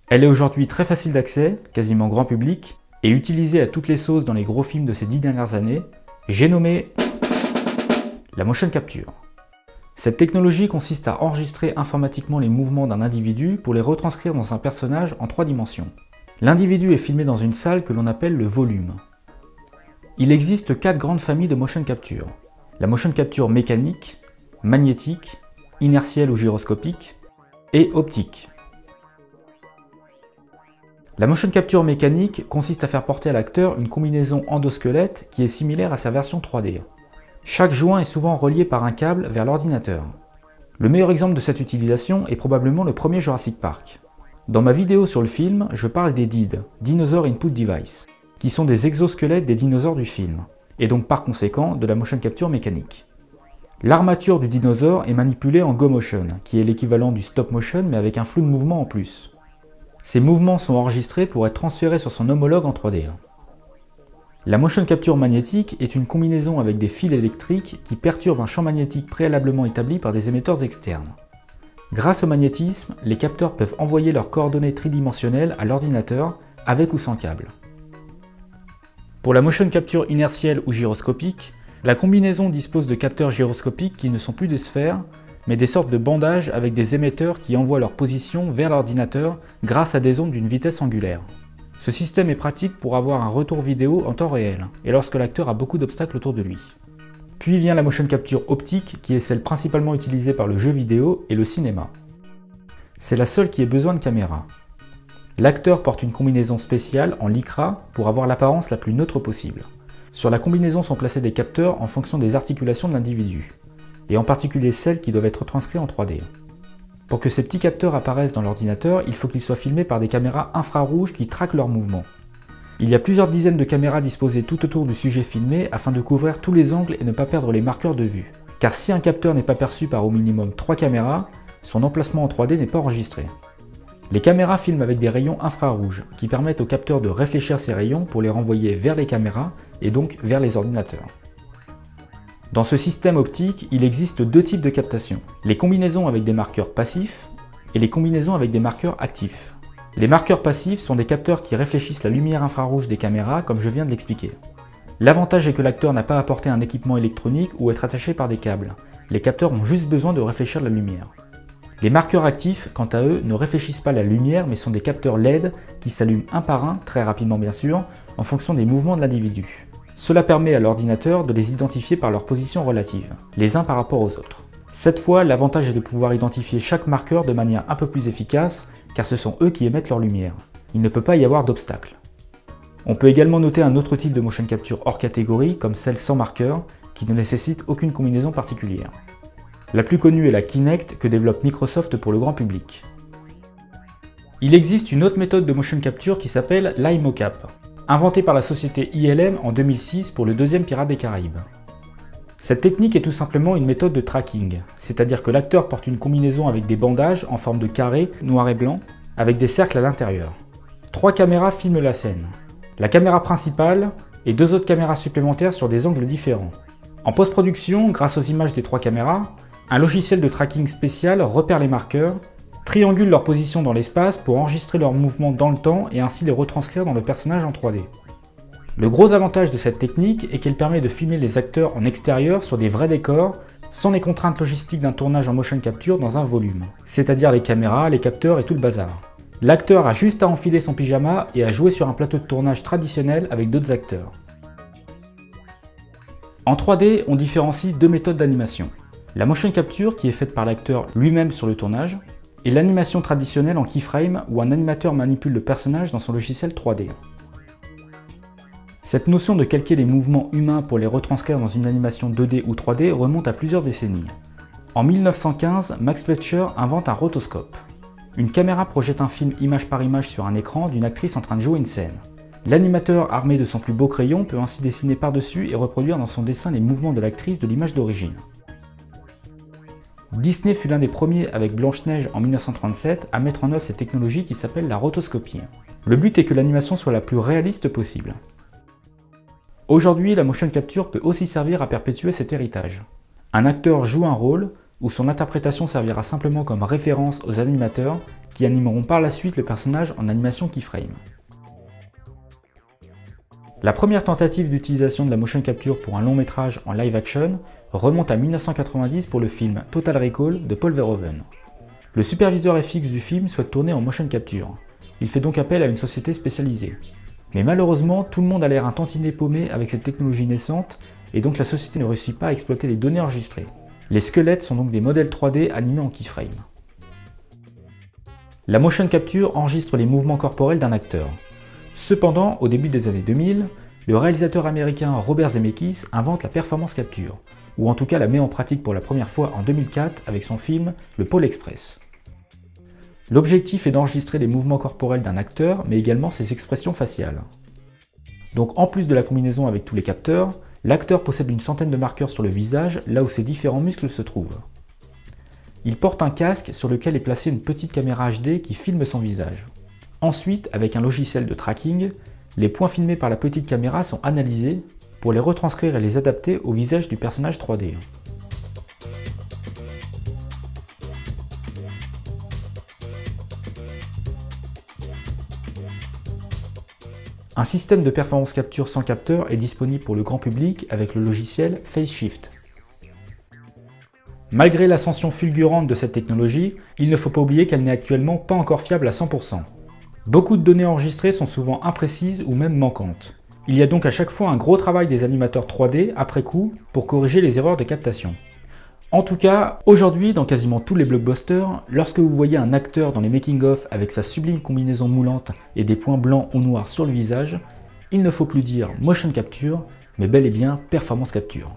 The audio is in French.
Elle est aujourd'hui très facile d'accès, quasiment grand public, et utilisée à toutes les sauces dans les gros films de ces 10 dernières années. J'ai nommé la motion capture. Cette technologie consiste à enregistrer informatiquement les mouvements d'un individu pour les retranscrire dans un personnage en 3 dimensions. L'individu est filmé dans une salle que l'on appelle le volume. Il existe 4 grandes familles de motion capture. La motion capture mécanique, magnétique, inertielle ou gyroscopique et optique. La motion capture mécanique consiste à faire porter à l'acteur une combinaison endosquelette qui est similaire à sa version 3D. Chaque joint est souvent relié par un câble vers l'ordinateur. Le meilleur exemple de cette utilisation est probablement le premier Jurassic Park. Dans ma vidéo sur le film, je parle des DID, Dinosaur Input Device, qui sont des exosquelettes des dinosaures du film, et donc par conséquent de la motion capture mécanique. L'armature du dinosaure est manipulée en Go Motion, qui est l'équivalent du stop motion mais avec un flou de mouvement en plus. Ces mouvements sont enregistrés pour être transférés sur son homologue en 3D. La motion capture magnétique est une combinaison avec des fils électriques qui perturbent un champ magnétique préalablement établi par des émetteurs externes. Grâce au magnétisme, les capteurs peuvent envoyer leurs coordonnées tridimensionnelles à l'ordinateur avec ou sans câble. Pour la motion capture inertielle ou gyroscopique, la combinaison dispose de capteurs gyroscopiques qui ne sont plus des sphères, mais des sortes de bandages avec des émetteurs qui envoient leur position vers l'ordinateur grâce à des ondes d'une vitesse angulaire. Ce système est pratique pour avoir un retour vidéo en temps réel, et lorsque l'acteur a beaucoup d'obstacles autour de lui. Puis vient la motion capture optique, qui est celle principalement utilisée par le jeu vidéo et le cinéma. C'est la seule qui ait besoin de caméra. L'acteur porte une combinaison spéciale en lycra pour avoir l'apparence la plus neutre possible. Sur la combinaison sont placés des capteurs en fonction des articulations de l'individu, et en particulier celles qui doivent être transcrites en 3D. Pour que ces petits capteurs apparaissent dans l'ordinateur, il faut qu'ils soient filmés par des caméras infrarouges qui traquent leurs mouvements. Il y a plusieurs dizaines de caméras disposées tout autour du sujet filmé afin de couvrir tous les angles et ne pas perdre les marqueurs de vue. Car si un capteur n'est pas perçu par au minimum 3 caméras, son emplacement en 3D n'est pas enregistré. Les caméras filment avec des rayons infrarouges qui permettent au capteur de réfléchir ces rayons pour les renvoyer vers les caméras et donc vers les ordinateurs. Dans ce système optique, il existe 2 types de captation, les combinaisons avec des marqueurs passifs et les combinaisons avec des marqueurs actifs. Les marqueurs passifs sont des capteurs qui réfléchissent la lumière infrarouge des caméras comme je viens de l'expliquer. L'avantage est que l'acteur n'a pas à apporter un équipement électronique ou être attaché par des câbles. Les capteurs ont juste besoin de réfléchir la lumière. Les marqueurs actifs, quant à eux, ne réfléchissent pas la lumière mais sont des capteurs LED qui s'allument un par un, très rapidement bien sûr, en fonction des mouvements de l'individu. Cela permet à l'ordinateur de les identifier par leur position relative, les uns par rapport aux autres. Cette fois, l'avantage est de pouvoir identifier chaque marqueur de manière un peu plus efficace, car ce sont eux qui émettent leur lumière. Il ne peut pas y avoir d'obstacle. On peut également noter un autre type de motion capture hors catégorie, comme celle sans marqueur, qui ne nécessite aucune combinaison particulière. La plus connue est la Kinect que développe Microsoft pour le grand public. Il existe une autre méthode de motion capture qui s'appelle l'iMoCap, inventée par la société ILM en 2006 pour le deuxième Pirates des Caraïbes. Cette technique est tout simplement une méthode de tracking, c'est-à-dire que l'acteur porte une combinaison avec des bandages en forme de carré noir et blanc, avec des cercles à l'intérieur. 3 caméras filment la scène. La caméra principale et 2 autres caméras supplémentaires sur des angles différents. En post-production, grâce aux images des 3 caméras, un logiciel de tracking spécial repère les marqueurs, triangule leur position dans l'espace pour enregistrer leurs mouvements dans le temps et ainsi les retranscrire dans le personnage en 3D. Le gros avantage de cette technique est qu'elle permet de filmer les acteurs en extérieur sur des vrais décors sans les contraintes logistiques d'un tournage en motion capture dans un volume, c'est-à-dire les caméras, les capteurs et tout le bazar. L'acteur a juste à enfiler son pyjama et à jouer sur un plateau de tournage traditionnel avec d'autres acteurs. En 3D, on différencie 2 méthodes d'animation. La motion capture qui est faite par l'acteur lui-même sur le tournage, et l'animation traditionnelle en keyframe où un animateur manipule le personnage dans son logiciel 3D. Cette notion de calquer les mouvements humains pour les retranscrire dans une animation 2D ou 3D remonte à plusieurs décennies. En 1915, Max Fletcher invente un rotoscope. Une caméra projette un film image par image sur un écran d'une actrice en train de jouer une scène. L'animateur, armé de son plus beau crayon, peut ainsi dessiner par-dessus et reproduire dans son dessin les mouvements de l'actrice de l'image d'origine. Disney fut l'un des premiers avec Blanche-Neige en 1937 à mettre en œuvre cette technologie qui s'appelle la rotoscopie. Le but est que l'animation soit la plus réaliste possible. Aujourd'hui, la motion capture peut aussi servir à perpétuer cet héritage. Un acteur joue un rôle, où son interprétation servira simplement comme référence aux animateurs qui animeront par la suite le personnage en animation keyframe. La première tentative d'utilisation de la motion capture pour un long métrage en live action remonte à 1990 pour le film Total Recall de Paul Verhoeven. Le superviseur FX du film souhaite tourner en motion capture. Il fait donc appel à une société spécialisée. Mais malheureusement, tout le monde a l'air un tantinet paumé avec cette technologie naissante et donc la société ne réussit pas à exploiter les données enregistrées. Les squelettes sont donc des modèles 3D animés en keyframe. La motion capture enregistre les mouvements corporels d'un acteur. Cependant, au début des années 2000, le réalisateur américain Robert Zemeckis invente la performance capture, ou en tout cas la met en pratique pour la première fois en 2004 avec son film Le Pôle Express. L'objectif est d'enregistrer les mouvements corporels d'un acteur, mais également ses expressions faciales. Donc en plus de la combinaison avec tous les capteurs, l'acteur possède une centaine de marqueurs sur le visage, là où ses différents muscles se trouvent. Il porte un casque sur lequel est placée une petite caméra HD qui filme son visage. Ensuite, avec un logiciel de tracking, les points filmés par la petite caméra sont analysés pour les retranscrire et les adapter au visage du personnage 3D. Un système de performance capture sans capteur est disponible pour le grand public avec le logiciel FaceShift. Malgré l'ascension fulgurante de cette technologie, il ne faut pas oublier qu'elle n'est actuellement pas encore fiable à 100%. Beaucoup de données enregistrées sont souvent imprécises ou même manquantes. Il y a donc à chaque fois un gros travail des animateurs 3D après coup pour corriger les erreurs de captation. En tout cas, aujourd'hui, dans quasiment tous les blockbusters, lorsque vous voyez un acteur dans les making-of avec sa sublime combinaison moulante et des points blancs ou noirs sur le visage, il ne faut plus dire motion capture, mais bel et bien performance capture.